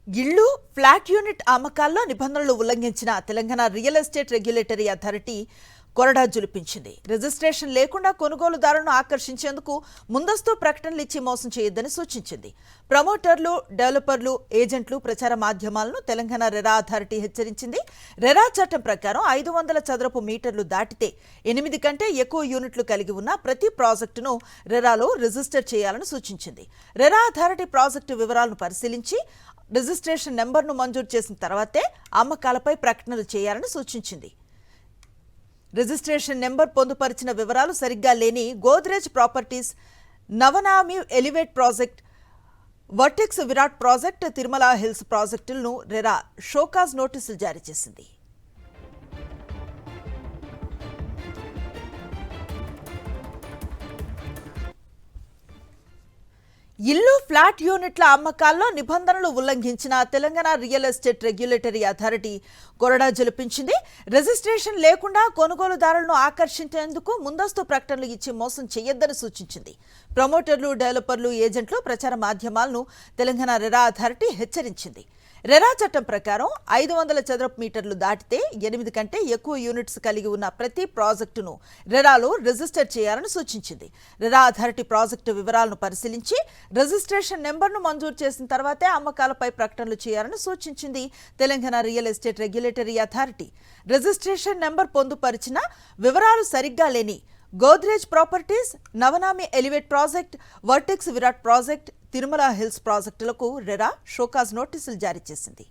ఇళ్లు, flat unit అమ్మకాల్లో నిబంధనలు ఉల్లంఘించిన Telangana real estate regulatory authority కొరడా జులిపించింది. రిజిస్ట్రేషన్ లేకుండా కొనుగోలుదారులను ఆకర్షించేందుకు ముందస్తు ప్రకటనలు ఇచ్చి మోసం చేయొద్దని సూచించింది. ప్రమోటర్లు, డెవలపర్లు, ఏజెంట్లు, ప్రచార మాధ్యమాలను తెలంగాణ రెరా అథారిటీ హెచ్చరించింది. రెరా చట్టం ప్రకారం 500 చదరపు మీటర్లు దాటితే 8 కంటే ఎక్కువ యూనిట్లు కలిగి ఉన్న ప్రతి ప్రాజెక్టును రెరాలో రిజిస్టర్ చేయాలని సూచించింది. రెరా అథారిటీ ప్రాజెక్టు వివరాలను పరిశీలించి రిజిస్ట్రేషన్ నెంబర్ను మంజూరు చేసిన తర్వాతే అమ్మకాలపై ప్రకటనలు చేయాలని సూచించింది. రిజిస్ట్రేషన్ నెంబర్ పొందుపరిచిన వివరాలు సరిగ్గా లేని Godrej properties, Navanami elevate project, vertex Virat project, Tirumala hills ప్రాజెక్టులను రెరా షోకాజ్ నోటీసులు జారీ చేసింది. ఇల్లు, ఫ్లాట్ యూనిట్ల అమ్మకాల్లో నిబంధనలు ఉల్లంఘించిన Telangana real estate regulatory authority కొరడా జలిపించింది. రిజిస్ట్రేషన్ లేకుండా కొనుగోలుదారులను ఆకర్షించేందుకు ముందస్తు ప్రకటనలు ఇచ్చి మోసం చేయొద్దని సూచించింది. ప్రమోటర్లు, డెవలపర్లు, ఏజెంట్లు, ప్రచార మాధ్యమాలను తెలంగాణ రెరా అథారిటీ హెచ్చరించింది. రెరా చట్టం ప్రకారం 500 చదరపు మీటర్లు దాటితే 8 కంటే ఎక్కువ యూనిట్స్ కలిగి ఉన్న ప్రతి ప్రాజెక్టును రెరాలో రిజిస్టర్ చేయాలని సూచించింది. రెరా అథారిటీ ప్రాజెక్టు వివరాలను పరిశీలించి రిజిస్ట్రేషన్ నెంబర్ను మంజూరు చేసిన తర్వాతే అమ్మకాలపై ప్రకటనలు చేయాలని సూచించింది. Telangana real estate regulatory authority registration number పొందుపరిచిన వివరాలు సరిగ్గా లేని Godrej properties, Navanami elevate project, vertex Virat project, Tirumala hills ప్రాజెక్టులకు రెరా షోకాజ్ నోటీసులు జారీ చేసింది.